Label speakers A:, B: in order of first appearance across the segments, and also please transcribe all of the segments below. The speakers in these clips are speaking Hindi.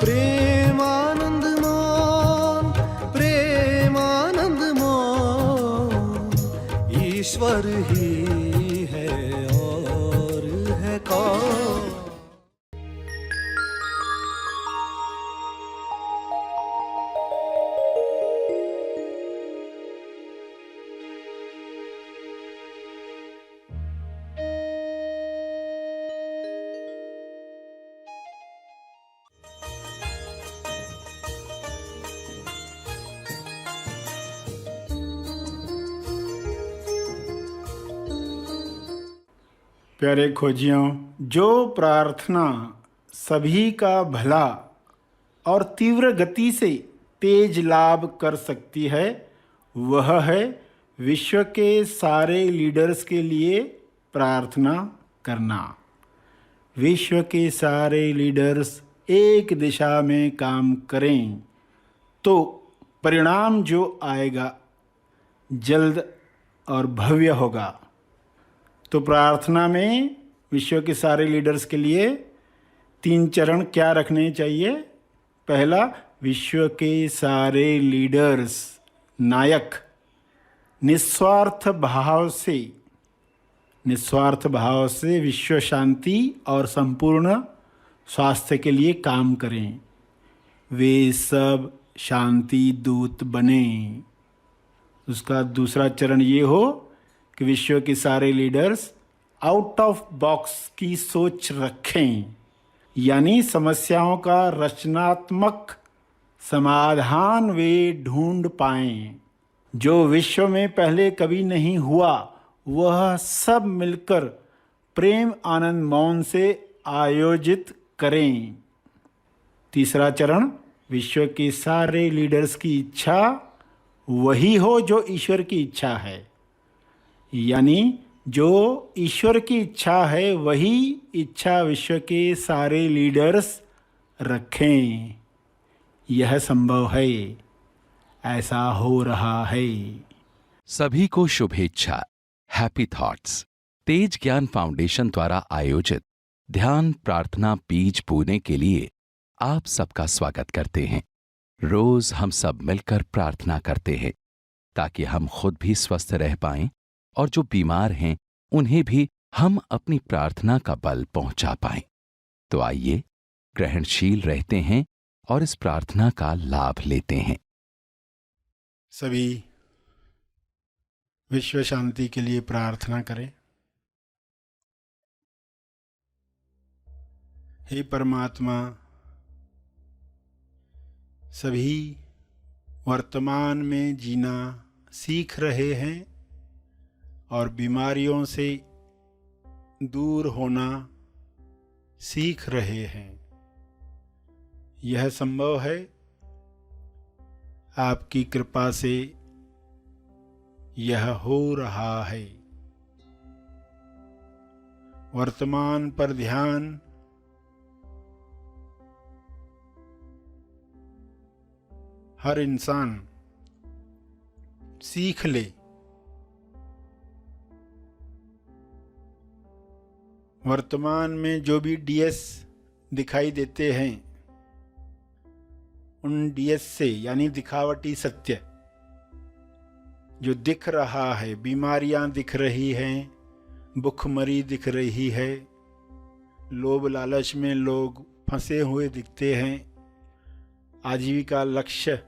A: प्रेमानंद मोहन, प्रेमानंद मोहन, ईश्वर ही है और है कौन।
B: प्यारे खोजियों, जो प्रार्थना सभी का भला और तीव्र गति से तेज लाभ कर सकती है, वह है विश्व के सारे लीडर्स के लिए प्रार्थना करना। विश्व के सारे लीडर्स एक दिशा में काम करें तो परिणाम जो आएगा जल्द और भव्य होगा। तो प्रार्थना में विश्व के सारे लीडर्स के लिए 3 चरण क्या रखने चाहिए? पहला, विश्व के सारे लीडर्स नायक निस्वार्थ भाव से विश्व शांति और संपूर्ण स्वास्थ्य के लिए काम करें। वे सब शांति दूत बने। उसका दूसरा चरण ये हो कि विश्व के सारे लीडर्स आउट ऑफ बॉक्स की सोच रखें, यानी समस्याओं का रचनात्मक समाधान वे ढूंढ पाएं। जो विश्व में पहले कभी नहीं हुआ, वह सब मिलकर प्रेम आनंद मौन से आयोजित करें। तीसरा चरण, विश्व के सारे लीडर्स की इच्छा वही हो जो ईश्वर की इच्छा है, यानी जो ईश्वर की इच्छा है वही इच्छा विश्व के सारे लीडर्स रखें। यह संभव है, ऐसा हो रहा है।
C: सभी को शुभेच्छा। हैप्पी थॉट्स तेज ज्ञान फाउंडेशन द्वारा आयोजित ध्यान प्रार्थना बीज बोने के लिए आप सबका स्वागत करते हैं। रोज हम सब मिलकर प्रार्थना करते हैं ताकि हम खुद भी स्वस्थ रह पाएं और जो बीमार हैं उन्हें भी हम अपनी प्रार्थना का बल पहुंचा पाएं। तो आइए ग्रहणशील रहते हैं और इस प्रार्थना का लाभ लेते हैं।
B: सभी विश्व शांति के लिए प्रार्थना करें। हे परमात्मा, सभी वर्तमान में जीना सीख रहे हैं और बीमारियों से दूर होना सीख रहे हैं। यह संभव है आपकी कृपा से, यह हो रहा है। वर्तमान पर ध्यान, हर इंसान सीख ले। वर्तमान में जो भी डीएस दिखाई देते हैं, उन डीएस से यानी दिखावटी सत्य जो दिख रहा है, बीमारियां दिख रही हैं, भुखमरी दिख रही है, लोभ लालच में लोग फंसे हुए दिखते हैं, आजीविका लक्ष्य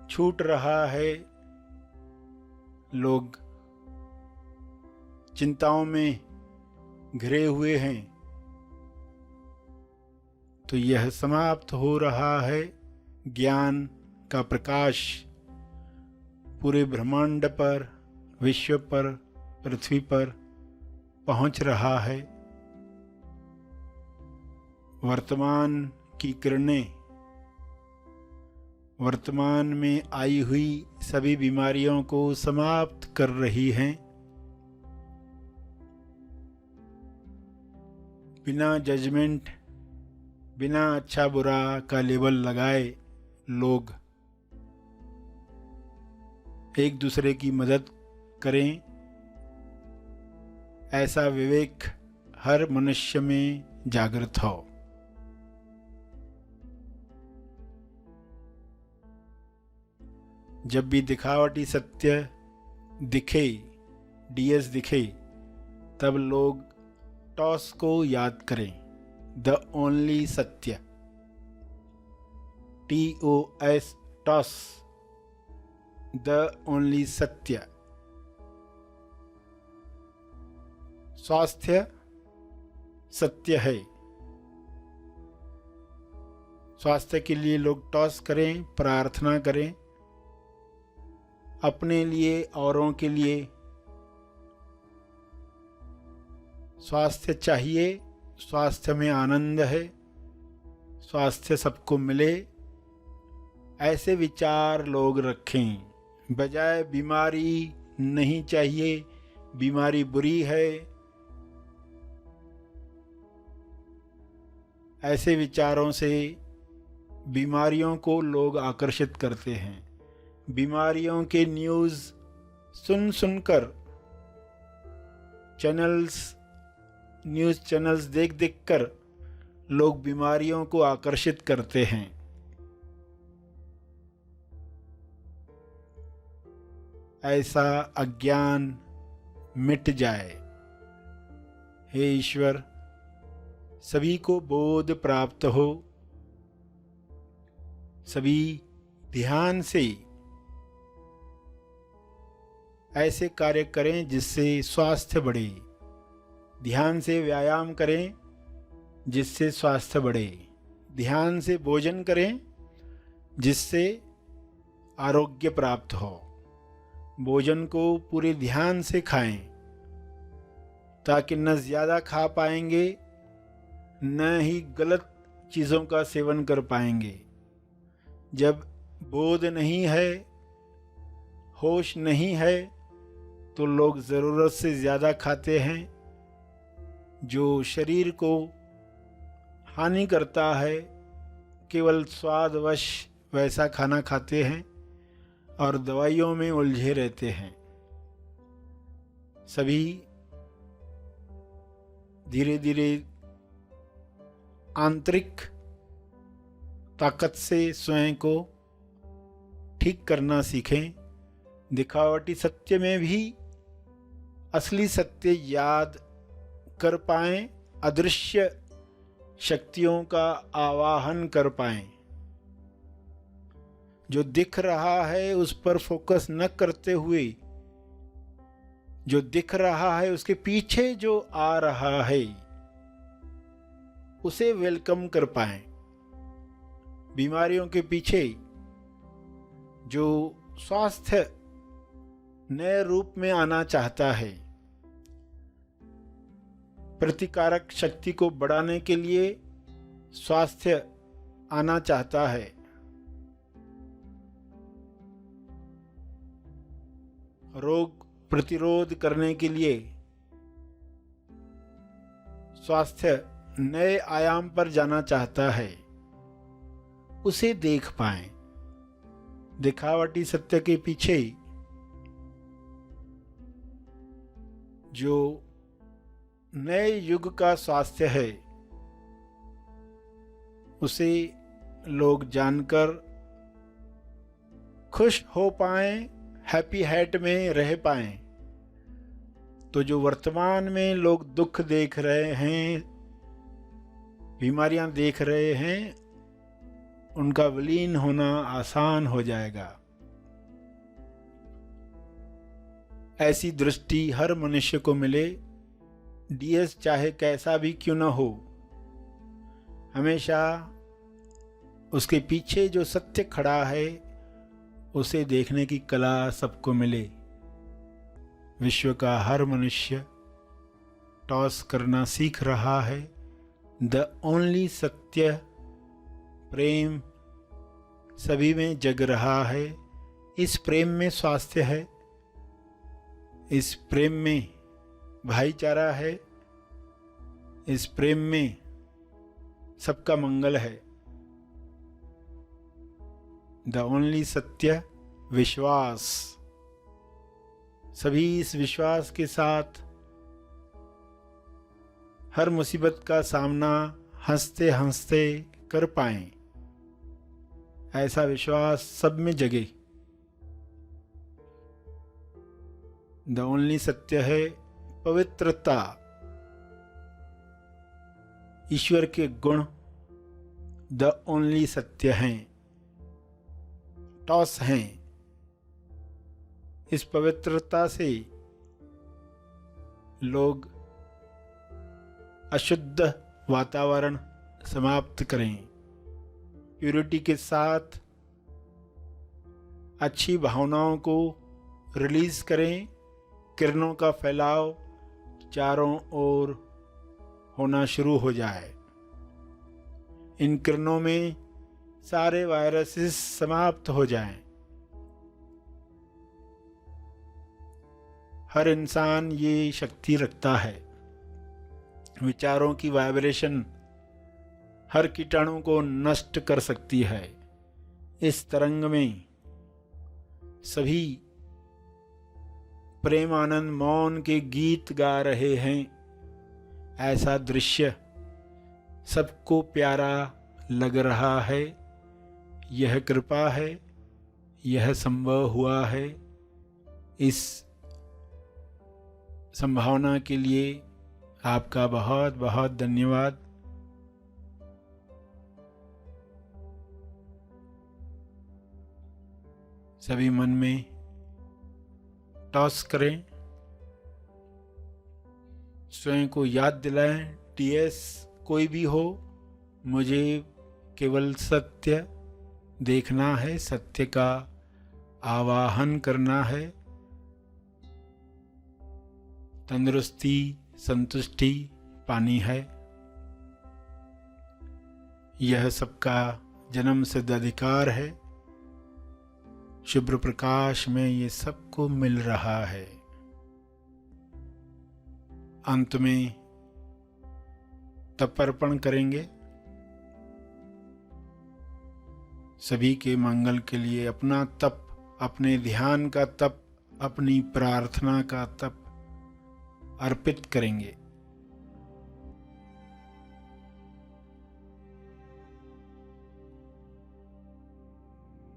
B: छूट रहा है, लोग चिंताओं में घिरे हुए हैं, तो यह समाप्त हो रहा है। ज्ञान का प्रकाश पूरे ब्रह्मांड पर, विश्व पर, पृथ्वी पर पहुंच रहा है। वर्तमान की किरणें वर्तमान में आई हुई सभी बीमारियों को समाप्त कर रही हैं। बिना जजमेंट, बिना अच्छा बुरा का लेबल लगाए लोग एक दूसरे की मदद करें, ऐसा विवेक हर मनुष्य में जागृत हो। जब भी दिखावटी सत्य दिखे, डीएस दिखे, तब लोग टॉस को याद करें, द ओनली सत्य, TOS, टॉस, द ओनली सत्य। स्वास्थ्य सत्य है। स्वास्थ्य के लिए लोग टॉस करें, प्रार्थना करें, अपने लिए, औरों के लिए। स्वास्थ्य चाहिए, स्वास्थ्य में आनंद है, स्वास्थ्य सबको मिले, ऐसे विचार लोग रखें। बजाय बीमारी नहीं चाहिए, बीमारी बुरी है, ऐसे विचारों से बीमारियों को लोग आकर्षित करते हैं। बीमारियों के न्यूज़ सुन सुनकर, न्यूज़ चैनल्स देख देख कर लोग बीमारियों को आकर्षित करते हैं। ऐसा अज्ञान मिट जाए। हे ईश्वर, सभी को बोध प्राप्त हो, सभी ध्यान से ऐसे कार्य करें जिससे स्वास्थ्य बढ़े, ध्यान से व्यायाम करें जिससे स्वास्थ्य बढ़े, ध्यान से भोजन करें जिससे आरोग्य प्राप्त हो। भोजन को पूरे ध्यान से खाएं, ताकि न ज़्यादा खा पाएंगे, न ही गलत चीज़ों का सेवन कर पाएंगे। जब बोध नहीं है, होश नहीं है, तो लोग ज़रूरत से ज़्यादा खाते हैं, जो शरीर को हानि करता है। केवल स्वादवश वैसा खाना खाते हैं और दवाइयों में उलझे रहते हैं। सभी धीरे धीरे आंतरिक ताकत से स्वयं को ठीक करना सीखें। दिखावटी सत्य में भी असली सत्य याद कर पाएं, अदृश्य शक्तियों का आवाहन कर पाएं। जो दिख रहा है उस पर फोकस न करते हुए, जो दिख रहा है उसके पीछे जो आ रहा है उसे वेलकम कर पाएं। बीमारियों के पीछे जो स्वास्थ्य नए रूप में आना चाहता है, प्रतिकारक शक्ति को बढ़ाने के लिए स्वास्थ्य आना चाहता है, रोग प्रतिरोध करने के लिए स्वास्थ्य नए आयाम पर जाना चाहता है, उसे देख पाएं। दिखावटी सत्य के पीछे जो नए युग का स्वास्थ्य है, उसे लोग जानकर खुश हो पाएं, हैप्पी हैट में रह पाएं। तो जो वर्तमान में लोग दुख देख रहे हैं, बीमारियां देख रहे हैं, उनका विलीन होना आसान हो जाएगा। ऐसी दृष्टि हर मनुष्य को मिले, डीएस चाहे कैसा भी क्यों न हो, हमेशा उसके पीछे जो सत्य खड़ा है उसे देखने की कला सबको मिले। विश्व का हर मनुष्य टॉस करना सीख रहा है। द ओनली सत्य प्रेम सभी में जग रहा है। इस प्रेम में स्वास्थ्य है, इस प्रेम में भाईचारा है, इस प्रेम में सबका मंगल है। द ओनली सत्य विश्वास। सभी इस विश्वास के साथ हर मुसीबत का सामना हंसते हंसते कर पाएं, ऐसा विश्वास सब में जगे। द ओनली सत्य है पवित्रता। ईश्वर के गुण द ओनली सत्य हैं, टॉस हैं। इस पवित्रता से लोग अशुद्ध वातावरण समाप्त करें, प्यूरिटी के साथ अच्छी भावनाओं को रिलीज करें, किरणों का फैलाव चारों ओर होना शुरू हो जाए। इन किरणों में सारे वायरसेस समाप्त हो जाएं। हर इंसान ये शक्ति रखता है। विचारों की वाइब्रेशन हर कीटाणु को नष्ट कर सकती है। इस तरंग में सभी प्रेम आनंद मौन के गीत गा रहे हैं। ऐसा दृश्य सबको प्यारा लग रहा है। यह कृपा है, यह संभव हुआ है। इस संभावना के लिए आपका बहुत बहुत धन्यवाद। सभी मन में टॉस करें, स्वयं को याद दिलाएं, टीएस कोई भी हो, मुझे केवल सत्य देखना है, सत्य का आवाहन करना है। तंदुरुस्ती संतुष्टि पानी है। यह सबका जन्म सिद्ध अधिकार है। शुभ्र प्रकाश में ये सबको मिल रहा है। अंत में तपर्पण करेंगे। सभी के मंगल के लिए अपना तप, अपने ध्यान का तप, अपनी प्रार्थना का तप अर्पित करेंगे।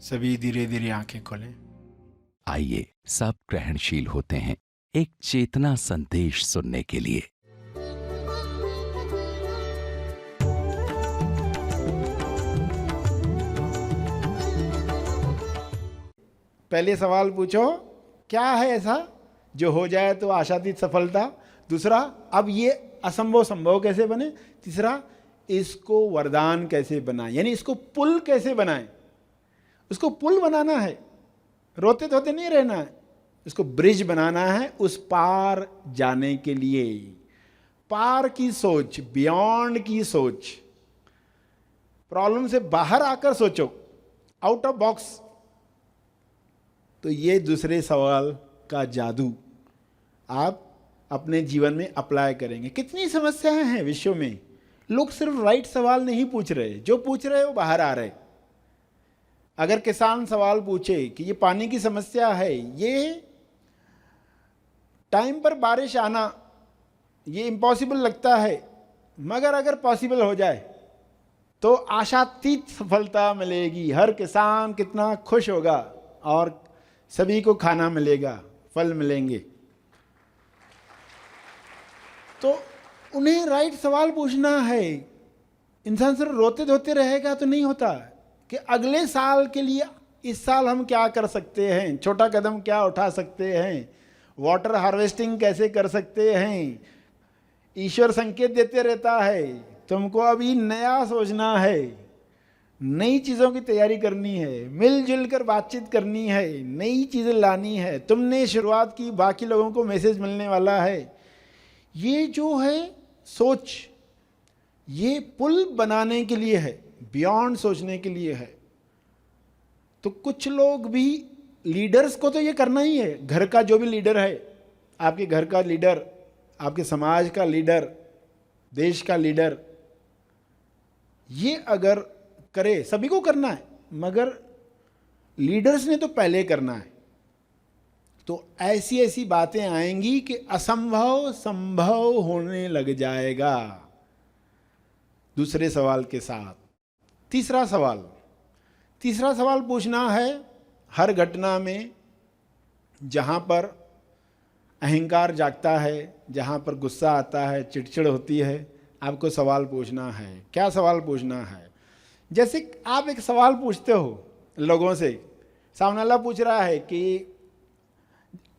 B: सभी धीरे धीरे आंखें खोलें।
C: आइए सब ग्रहणशील होते हैं एक चेतना संदेश सुनने के लिए।
B: पहले सवाल पूछो, क्या है ऐसा जो हो जाए तो आशातीत सफलता? दूसरा, अब ये असंभव संभव कैसे बने? तीसरा, इसको वरदान कैसे बनाए, यानी इसको पुल कैसे बनाए? उसको पुल बनाना है, रोते धोते नहीं रहना है, उसको ब्रिज बनाना है उस पार जाने के लिए। पार की सोच, बियॉन्ड की सोच, प्रॉब्लम से बाहर आकर सोचो, आउट ऑफ बॉक्स। तो ये दूसरे सवाल का जादू आप अपने जीवन में अप्लाई करेंगे। कितनी समस्याएं हैं विश्व में, लोग सिर्फ राइट सवाल नहीं पूछ रहे, जो पूछ रहे वो बाहर आ रहे। अगर किसान सवाल पूछे कि ये पानी की समस्या है, ये टाइम पर बारिश आना ये इम्पॉसिबल लगता है, मगर अगर पॉसिबल हो जाए तो आशातीत सफलता मिलेगी। हर किसान कितना खुश होगा और सभी को खाना मिलेगा, फल मिलेंगे। तो उन्हें राइट सवाल पूछना है। इंसान सिर्फ रोते धोते रहेगा तो नहीं होता कि अगले साल के लिए इस साल हम क्या कर सकते हैं, छोटा कदम क्या उठा सकते हैं, वाटर हार्वेस्टिंग कैसे कर सकते हैं। ईश्वर संकेत देते रहता है, तुमको अभी नया सोचना है, नई चीज़ों की तैयारी करनी है, मिलजुल कर बातचीत करनी है, नई चीज़ें लानी है। तुमने शुरुआत की, बाकी लोगों को मैसेज मिलने वाला है। ये जो है सोच, ये पुल बनाने के लिए है, बियॉन्ड सोचने के लिए है। तो कुछ लोग भी, लीडर्स को तो ये करना ही है। घर का जो भी लीडर है, आपके घर का लीडर, आपके समाज का लीडर, देश का लीडर, ये अगर करे, सभी को करना है, मगर लीडर्स ने तो पहले करना है। तो ऐसी ऐसी बातें आएंगी कि असंभव संभव होने लग जाएगा। दूसरे सवाल के साथ तीसरा सवाल पूछना है, हर घटना में जहाँ पर अहंकार जागता है, जहाँ पर गुस्सा आता है, चिड़चिड़ होती है, आपको सवाल पूछना है। क्या सवाल पूछना है? जैसे आप एक सवाल पूछते हो लोगों से, सामने वाला पूछ रहा है कि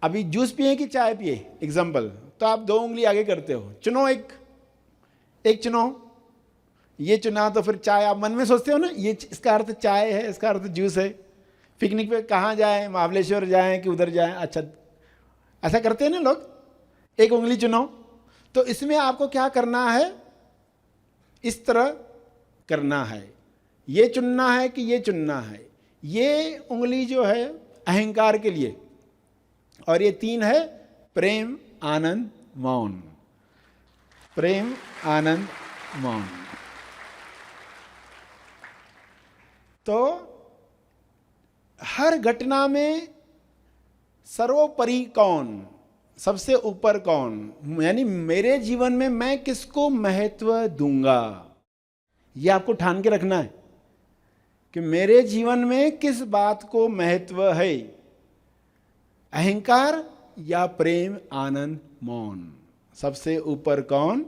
B: अभी जूस पिए कि चाय पिए, एग्जाम्पल, तो आप 2 उंगली आगे करते हो, चुनो एक चुनो, ये चुना तो फिर चाय, आप मन में सोचते हो ना, ये इसका अर्थ चाय है, इसका अर्थ जूस है। पिकनिक पे कहाँ जाएं, महाबलेश्वर जाएं कि उधर जाएं, अच्छा ऐसा करते हैं ना लोग, 1 उंगली चुनो। तो इसमें आपको क्या करना है? इस तरह करना है, ये चुनना है कि ये चुनना है। ये उंगली जो है अहंकार के लिए, और ये 3 है प्रेम, आनंद, मौन। प्रेम, आनंद, मौन। तो हर घटना में सर्वोपरि कौन, सबसे ऊपर कौन, यानी मेरे जीवन में मैं किसको महत्व दूंगा, यह आपको ठान के रखना है कि मेरे जीवन में किस बात को महत्व है, अहंकार या प्रेम, आनंद, मौन। सबसे ऊपर कौन?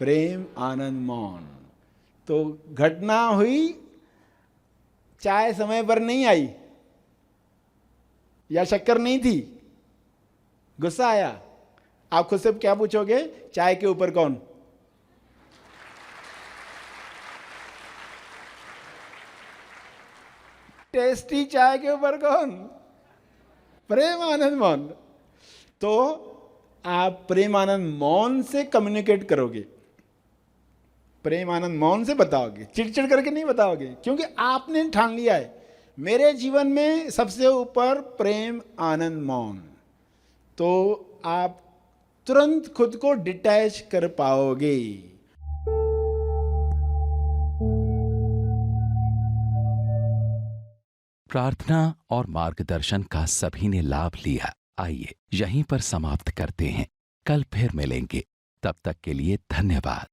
B: प्रेम, आनंद, मौन। तो घटना हुई, चाय समय पर नहीं आई, या शक्कर नहीं थी, गुस्सा आया, आप खुद से क्या पूछोगे? चाय के ऊपर कौन? टेस्टी चाय के ऊपर कौन? प्रेम, आनंद, मौन। तो आप प्रेम, आनंद, मौन से कम्युनिकेट करोगे, प्रेम, आनंद, मौन से बताओगे, चिड़चिड़ करके नहीं बताओगे, क्योंकि आपने ठान लिया है मेरे जीवन में सबसे ऊपर प्रेम, आनंद, मौन। तो आप तुरंत खुद को डिटैच कर पाओगे।
C: प्रार्थना और मार्गदर्शन का सभी ने लाभ लिया। आइए यहीं पर समाप्त करते हैं, कल फिर मिलेंगे, तब तक के लिए धन्यवाद।